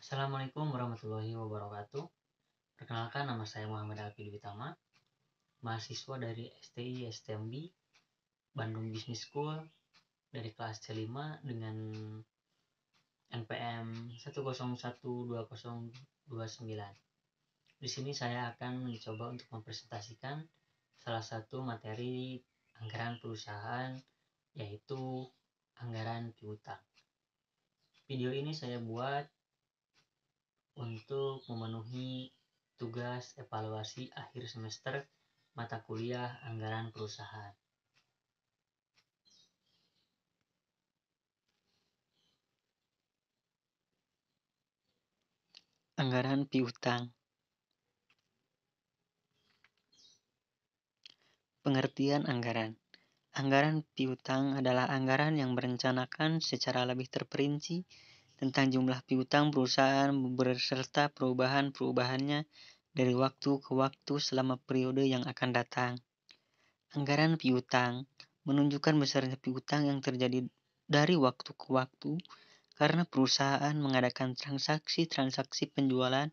Assalamualaikum warahmatullahi wabarakatuh. Perkenalkan, nama saya Muhammad Alfi Witama, mahasiswa dari STI STMB Bandung Business School dari kelas C5 dengan NPM 1012029. Di sini saya akan mencoba untuk mempresentasikan salah satu materi anggaran perusahaan, yaitu anggaran piutang. Video ini saya buat untuk memenuhi tugas evaluasi akhir semester mata kuliah anggaran perusahaan. Anggaran piutang. Pengertian anggaran. Anggaran piutang adalah anggaran yang merencanakan secara lebih terperinci tentang jumlah piutang perusahaan beserta perubahan-perubahannya dari waktu ke waktu selama periode yang akan datang. Anggaran piutang menunjukkan besarnya piutang yang terjadi dari waktu ke waktu karena perusahaan mengadakan transaksi-transaksi penjualan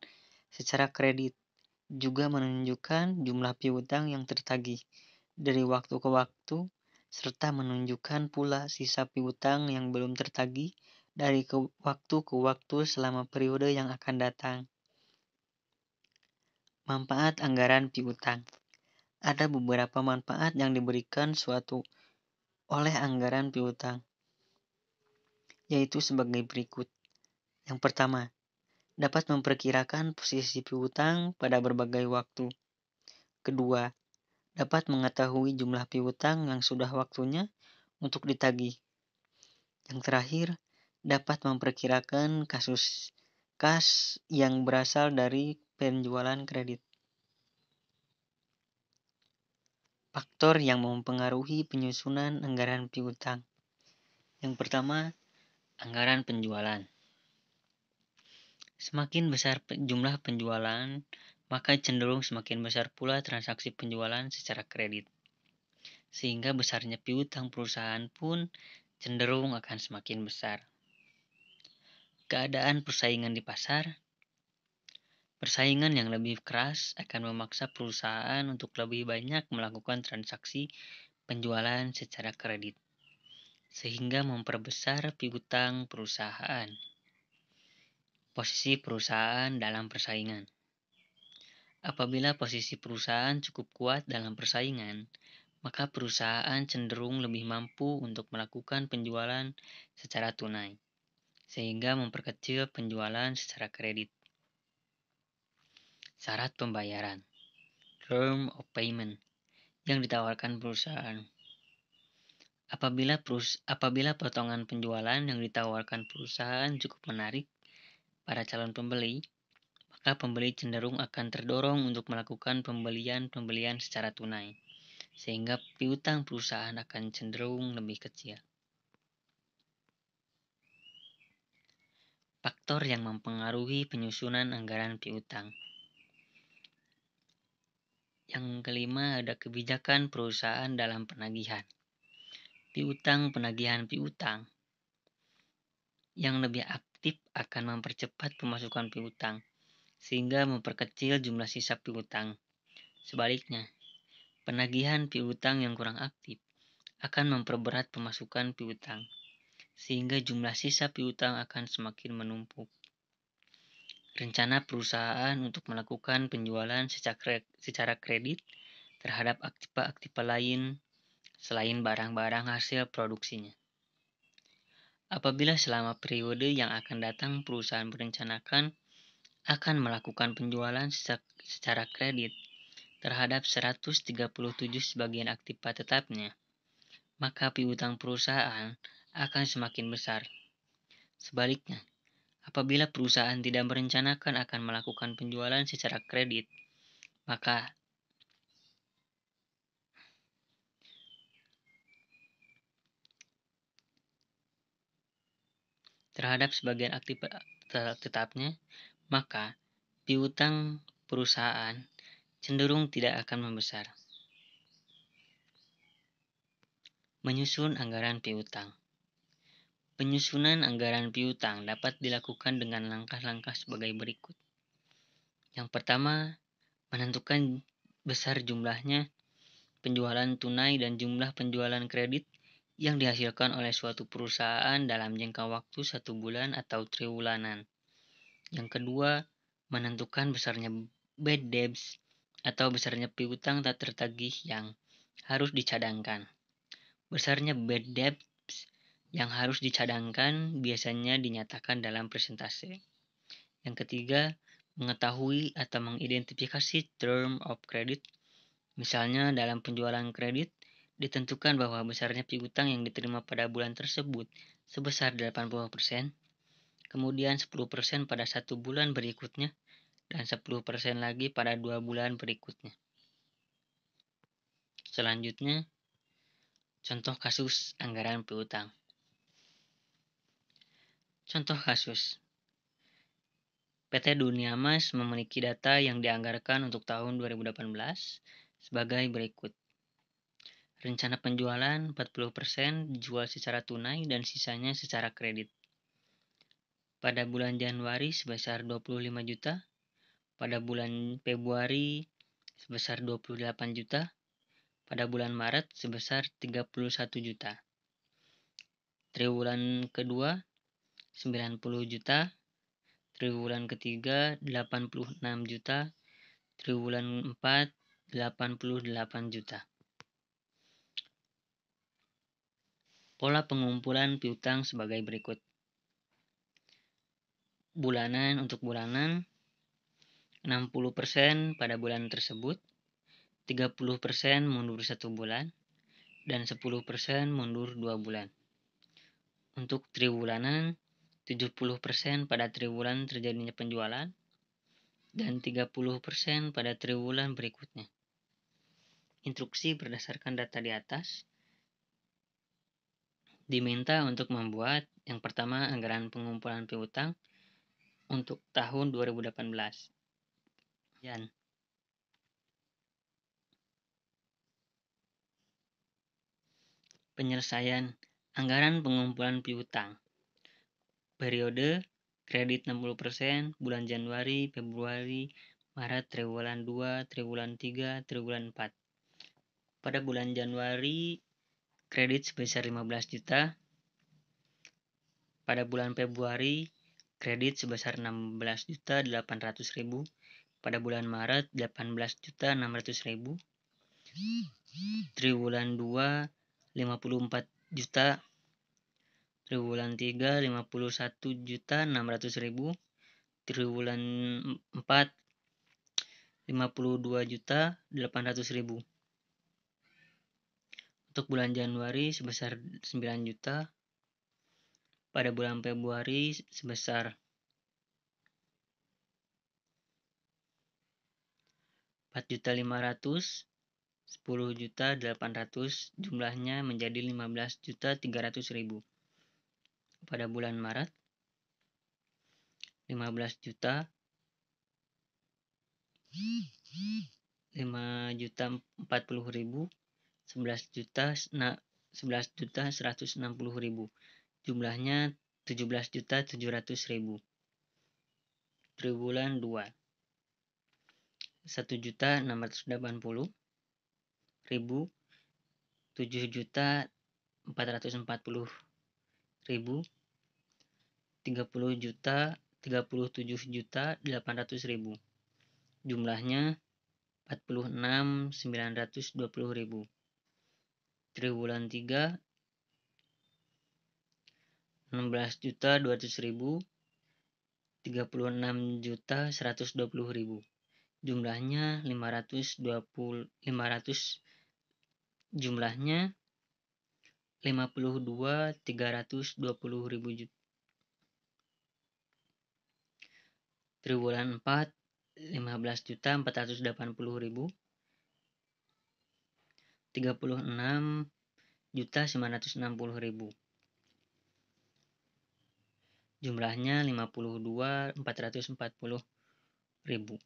secara kredit, juga menunjukkan jumlah piutang yang tertagih dari waktu ke waktu, serta menunjukkan pula sisa piutang yang belum tertagih dari waktu ke waktu selama periode yang akan datang. Manfaat anggaran piutang. Ada beberapa manfaat yang diberikan oleh anggaran piutang, yaitu sebagai berikut. Yang pertama, dapat memperkirakan posisi piutang pada berbagai waktu. Kedua, dapat mengetahui jumlah piutang yang sudah waktunya untuk ditagih. Yang terakhir, dapat memperkirakan kas yang berasal dari penjualan kredit. Faktor yang mempengaruhi penyusunan anggaran piutang. Yang pertama, anggaran penjualan. Semakin besar jumlah penjualan, maka cenderung semakin besar pula transaksi penjualan secara kredit. Sehingga besarnya piutang perusahaan pun cenderung akan semakin besar. Keadaan persaingan di pasar. Persaingan yang lebih keras akan memaksa perusahaan untuk lebih banyak melakukan transaksi penjualan secara kredit, sehingga memperbesar piutang perusahaan. Posisi perusahaan dalam persaingan. Apabila posisi perusahaan cukup kuat dalam persaingan, maka perusahaan cenderung lebih mampu untuk melakukan penjualan secara tunai, sehingga memperkecil penjualan secara kredit. Syarat pembayaran, term of payment, yang ditawarkan perusahaan. Apabila potongan penjualan yang ditawarkan perusahaan cukup menarik para calon pembeli, maka pembeli cenderung akan terdorong untuk melakukan pembelian secara tunai, sehingga piutang perusahaan akan cenderung lebih kecil. Faktor yang mempengaruhi penyusunan anggaran piutang. Yang kelima, ada kebijakan perusahaan dalam penagihan. Penagihan piutang yang lebih aktif akan mempercepat pemasukan piutang, sehingga memperkecil jumlah sisa piutang. Sebaliknya, penagihan piutang yang kurang aktif akan memperberat pemasukan piutang, sehingga jumlah sisa piutang akan semakin menumpuk. Rencana perusahaan untuk melakukan penjualan secara kredit terhadap aktiva lain selain barang-barang hasil produksinya. Apabila selama periode yang akan datang perusahaan merencanakan akan melakukan penjualan secara kredit terhadap 137 sebagian aktiva tetapnya, maka piutang perusahaan akan semakin besar. Sebaliknya, apabila perusahaan tidak merencanakan akan melakukan penjualan secara kredit, maka terhadap sebagian aktiva tetapnya, maka piutang perusahaan cenderung tidak akan membesar. Menyusun anggaran piutang. Penyusunan anggaran piutang dapat dilakukan dengan langkah-langkah sebagai berikut. Yang pertama, menentukan besar jumlahnya penjualan tunai dan jumlah penjualan kredit yang dihasilkan oleh suatu perusahaan dalam jangka waktu 1 bulan atau triwulanan. Yang kedua, menentukan besarnya bad debts atau besarnya piutang tak tertagih yang harus dicadangkan. Besarnya bad debts yang harus dicadangkan biasanya dinyatakan dalam persentase. Yang ketiga, mengetahui atau mengidentifikasi term of credit. Misalnya dalam penjualan kredit, ditentukan bahwa besarnya piutang yang diterima pada bulan tersebut sebesar 80%, kemudian 10% pada 1 bulan berikutnya, dan 10% lagi pada 2 bulan berikutnya. Selanjutnya, contoh kasus anggaran piutang. Contoh kasus. PT Dunia Mas memiliki data yang dianggarkan untuk tahun 2018 sebagai berikut. Rencana penjualan 40% dijual secara tunai dan sisanya secara kredit. Pada bulan Januari sebesar 25 juta, pada bulan Februari sebesar 28 juta, pada bulan Maret sebesar 31 juta. Triwulan kedua 90 juta, triwulan ketiga 86 juta, triwulan 4 88 juta. Pola pengumpulan piutang sebagai berikut. Bulanan untuk bulanan 60% pada bulan tersebut, 30% mundur 1 bulan, dan 10% mundur 2 bulan. Untuk triwulanan 70% pada triwulan terjadinya penjualan, dan 30% pada triwulan berikutnya. Instruksi berdasarkan data di atas. Diminta untuk membuat yang pertama anggaran pengumpulan piutang untuk tahun 2018. Penyelesaian anggaran pengumpulan piutang. Periode kredit 60% bulan Januari, Februari, Maret, triwulan 2, triwulan 3, triwulan 4. Pada bulan Januari kredit sebesar 15 juta. Pada bulan Februari kredit sebesar 16.800.000. Pada bulan Maret 18.600.000. Triwulan 2 54 juta. Triwulan 3 51.600.000. Triwulan 4 52.800.000. Untuk bulan Januari sebesar 9 juta. Pada bulan Februari sebesar 4.500.000. 10.800.000, jumlahnya menjadi 15.300.000. Pada bulan Maret 15 juta, 5.040.000, 11.160.000, jumlahnya 17.700.000. Triwulan 2 1.680.000, 7.440.000, 37.800.000, jumlahnya 46.920.000. Triwulan 3 16.200.000, 36.120.000, jumlahnya 52.320.000. Triwulan 4 15.480.000, 36.960.000, jumlahnya 52.440.000.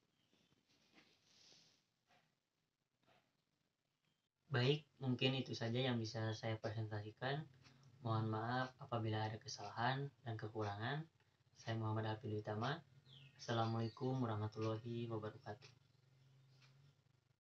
Baik, mungkin itu saja yang bisa saya presentasikan. Mohon maaf apabila ada kesalahan dan kekurangan. Saya Muhammad Hafidh Utama. Assalamualaikum warahmatullahi wabarakatuh.